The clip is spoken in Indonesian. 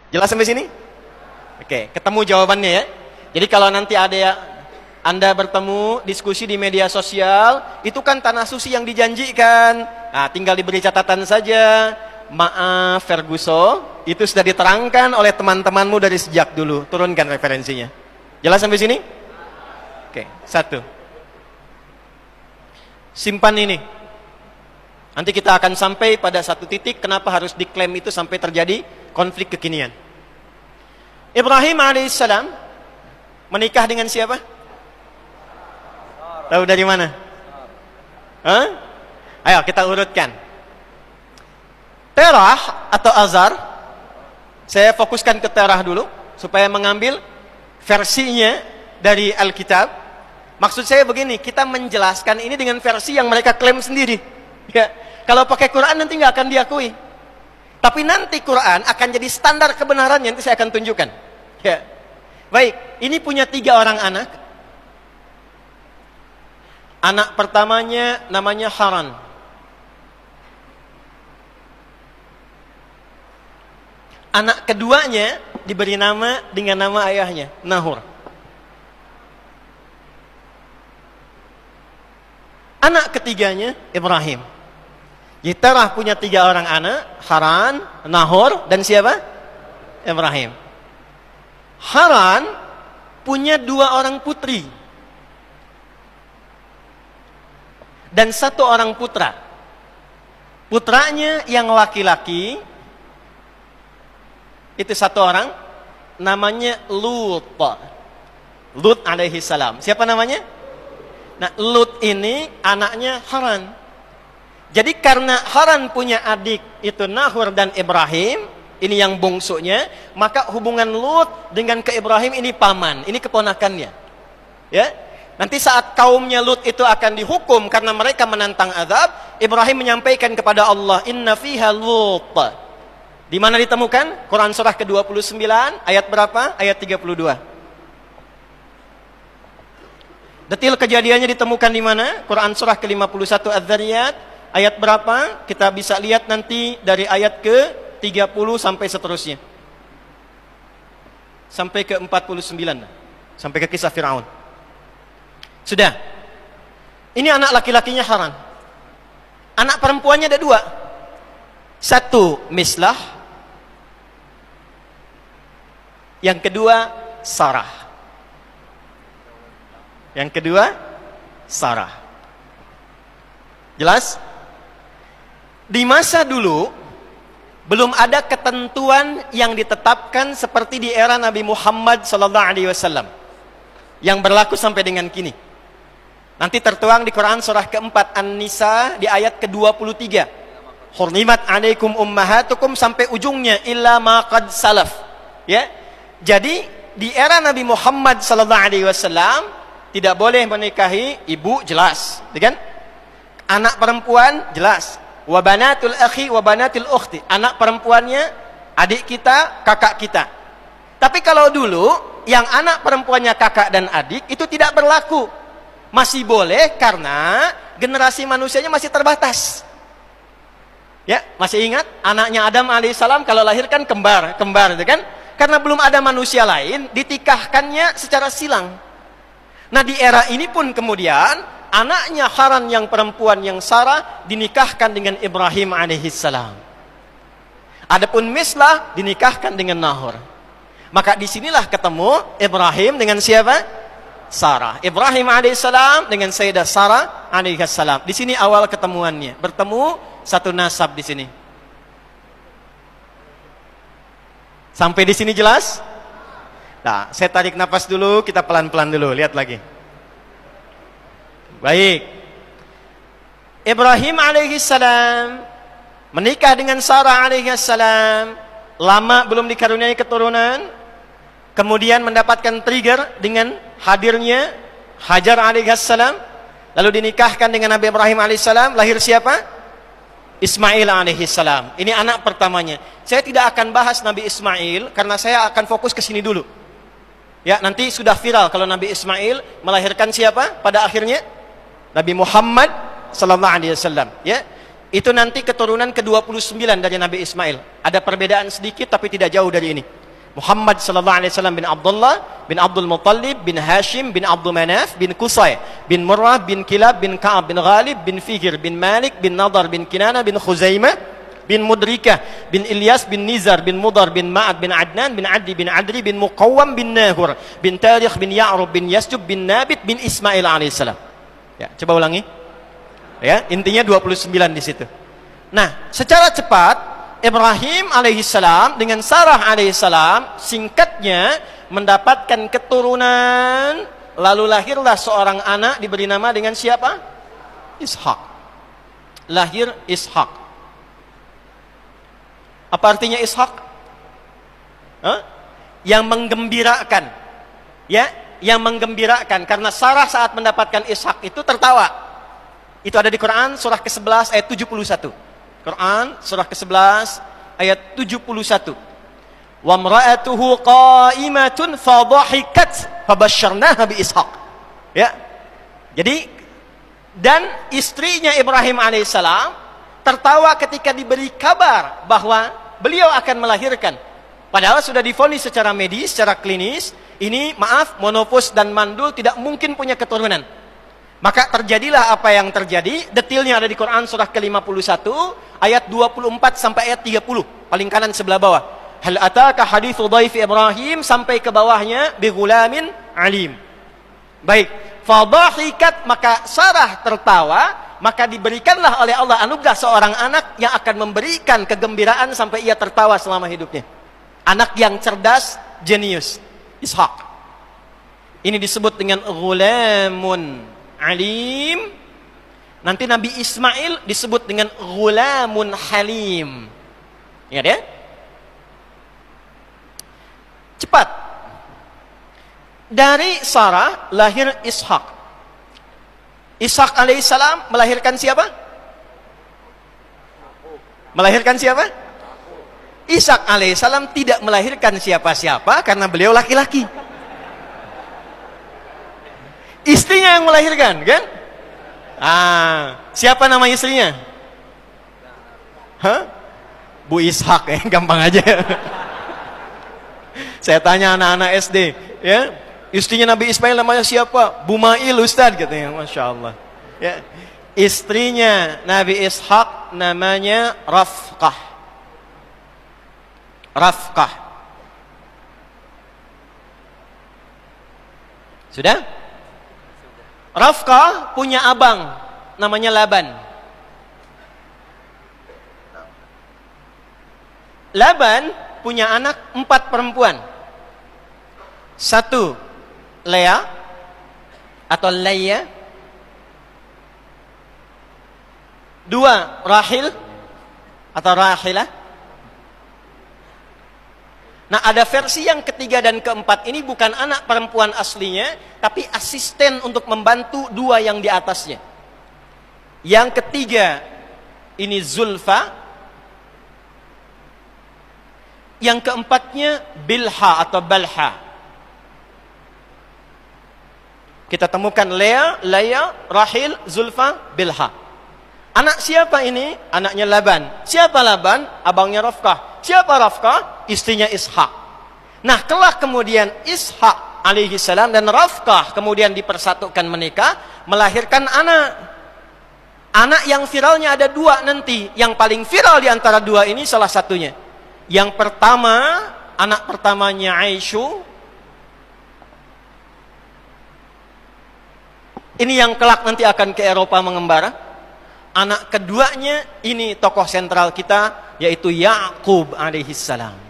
Jelas sampai sini? Oke, ketemu jawabannya ya. Jadi kalau nanti ada ya, Anda bertemu diskusi di media sosial, itu kan tanah suci yang dijanjikan. Nah, tinggal diberi catatan saja. Maaf Ferguson, itu sudah diterangkan oleh teman-temanmu dari sejak dulu. Turunkan referensinya. Jelas sampai sini? Oke, satu. Simpan ini. Nanti kita akan sampai pada satu titik kenapa harus diklaim itu sampai terjadi konflik kekinian. Ibrahim alaihissalam menikah dengan siapa? Tahu dari mana? Hah? Ayo kita urutkan. Terah atau Azar. Saya fokuskan ke Terah dulu supaya mengambil versinya dari Alkitab. Maksud saya begini, kita menjelaskan ini dengan versi yang mereka klaim sendiri. Ya, kalau pakai Quran nanti nggak akan diakui. Tapi nanti Quran akan jadi standar kebenarannya, nanti saya akan tunjukkan. Ya. Baik, ini punya 3 orang anak. Anak pertamanya namanya Haran. Anak keduanya diberi nama dengan nama ayahnya, Nahor. Anak ketiganya Ibrahim. Jadi Terah punya 3 orang anak, Haran, Nahor, dan siapa? Ibrahim. Haran punya 2 orang putri dan 1 orang putra. Putranya yang laki-laki itu 1 orang, namanya Lut. Lut alaihi salam. Siapa namanya? Nah, Lut ini anaknya Haran. Jadi karena Haran punya adik itu Nahor dan Ibrahim, ini yang bungsunya, maka hubungan Lut dengan ke Ibrahim ini paman, ini keponakannya. Ya. Nanti saat kaumnya Lut itu akan dihukum karena mereka menantang azab, Ibrahim menyampaikan kepada Allah, "Inna fiha Lut." Di mana ditemukan? Quran surah ke-29 ayat berapa? Ayat 32. Detil kejadiannya ditemukan di mana? Quran surah ke-51 Az-Zariyat ayat berapa? Kita bisa lihat nanti dari ayat ke-30 sampai seterusnya. Sampai ke-49. Sampai ke kisah Firaun. Sudah. Ini anak laki-lakinya Haran. Anak perempuannya ada 2. 1 Mislah. Yang kedua Sarah. Yang kedua Sarah. Jelas? Di masa dulu belum ada ketentuan yang ditetapkan seperti di era Nabi Muhammad SAW yang berlaku sampai dengan kini. Nanti tertuang di Quran surah ke-4 An-Nisa di ayat ke-23. Hurrimat alaikum ummahatukum sampai ujungnya illa ma qad salaf. Ya. Jadi di era Nabi Muhammad SAW tidak boleh menikahi ibu, jelas, kan? Anak perempuan jelas. Wa banatul akhi wa banatil ukhti. Anak perempuannya adik kita, kakak kita. Tapi kalau dulu yang anak perempuannya kakak dan adik itu tidak berlaku. Masih boleh karena generasi manusianya masih terbatas. Ya, masih ingat anaknya Adam alaihissalam kalau lahirkan kembar, itu kan? Karena belum ada manusia lain, ditikahkannya secara silang. Nah, di era ini pun kemudian anaknya Haran yang perempuan yang Sarah dinikahkan dengan Ibrahim alaihissalam. Adapun Mislah dinikahkan dengan Nahor. Maka disinilah ketemu Ibrahim dengan siapa? Sarah. Ibrahim alaihissalam dengan Sayyidah Sarah alaihissalam. Di sini awal ketemuannya. Bertemu satu nasab di sini. Sampai di sini jelas? Nah, saya tarik nafas dulu, kita pelan-pelan dulu, lihat lagi. Baik. Ibrahim alaihissalam menikah dengan Sarah alaihissalam, lama belum dikaruniai keturunan, kemudian mendapatkan trigger dengan hadirnya Hajar alaihissalam, lalu dinikahkan dengan Nabi Ibrahim alaihissalam, lahir siapa? Ismail alaihissalam. Ini anak pertamanya. Saya tidak akan bahas Nabi Ismail karena saya akan fokus ke sini dulu. Ya, nanti sudah viral kalau Nabi Ismail melahirkan siapa pada akhirnya? Nabi Muhammad sallallahu alaihi wasallam, ya. Itu nanti keturunan ke-29 dari Nabi Ismail. Ada perbedaan sedikit tapi tidak jauh dari ini. Muhammad sallallahu alaihi wasallam bin Abdullah bin Abdul Muttalib bin Hashim bin Abdul Manaf bin Qusay bin Murrah bin Kilab bin Ka'ab bin Ghalib bin Fihir bin Malik bin Nadar bin Kinana bin Khuzaimah bin Mudrikah bin Ilyas bin Nizar bin Mudar bin Ma'ad bin Adnan bin Adi bin Adri bin Muqawwam bin Nahur bin Tarikh bin Ya'rub bin Yasjub bin Nabit bin Ismail alaihissalam. Ya, coba ulangi. Ya, intinya 29 di situ. Nah, secara cepat Ibrahim alaihissalam dengan Sarah alaihissalam singkatnya mendapatkan keturunan, lalu lahirlah seorang anak diberi nama dengan siapa? Ishak. Lahir Ishak. Apa artinya Ishak? Yang menggembirakan. Ya, yang menggembirakan karena Sarah saat mendapatkan Ishak itu tertawa. Itu ada di Quran surah ke-11 ayat 71. Quran surah ke-11 ayat 71. Wa imra'atuhu qa'imatun fadhahikat fabasyarnaha bi Ishaq. Ya. Jadi dan istrinya Ibrahim alaihissalam tertawa ketika diberi kabar bahwa beliau akan melahirkan. Padahal sudah divonis secara medis, secara klinis, ini maaf, monofos dan mandul tidak mungkin punya keturunan. Maka terjadilah apa yang terjadi. Detailnya ada di Quran surah ke-51 ayat 24 sampai ayat 30, paling kanan sebelah bawah. Hal ataka hadithu dhaifi Ibrahim sampai ke bawahnya bi ghulamin alim. Baik, fadhahikat maka Sarah tertawa, maka diberikanlah oleh Allah anugerah seorang anak yang akan memberikan kegembiraan sampai ia tertawa selama hidupnya. Anak yang cerdas, jenius, Ishak. Ini disebut dengan ghulamun alim. Nanti Nabi Ismail disebut dengan ghulamun halim. Ingat ya? Cepat. Dari Sarah lahir Ishak. Ishak alaihissalam melahirkan siapa? Melahirkan siapa? Ishak alaihissalam tidak melahirkan siapa-siapa karena beliau laki-laki. Istrinya yang melahirkan, kan? Siapa nama istrinya? Bu Ishak, ya, gampang aja. Saya tanya anak-anak SD, ya, istrinya Nabi Ismail namanya siapa? Bu Mail Ustaz, katanya. Masya Allah. Ya, istrinya Nabi Ishak namanya Rafqah. Rafqah. Sudah? Rafqah punya abang namanya Laban. Laban punya anak 4 perempuan. 1 Lea atau Leia. 2 Rahil atau Rahilah. Nah, ada versi yang ketiga dan keempat ini bukan anak perempuan aslinya, tapi asisten untuk membantu 2 yang di atasnya. Yang ketiga ini Zulfa. Yang keempatnya Bilha atau Balha. Kita temukan Lea, Rahil, Zulfa, Bilha. Anak siapa ini? Anaknya Laban. Siapa Laban? Abangnya Rafqah. Siapa Rafqah? Istrinya Ishak. Nah, kelak kemudian Ishak alaihissalam dan Rafqah kemudian dipersatukan menikah, melahirkan anak. Anak yang viralnya ada 2 nanti. Yang paling viral di antara 2 ini salah satunya. Yang pertama, anak pertamanya Aisyu. Ini yang kelak nanti akan ke Eropa mengembara. Anak keduanya ini tokoh sentral kita, yaitu Yakub alaihissalam.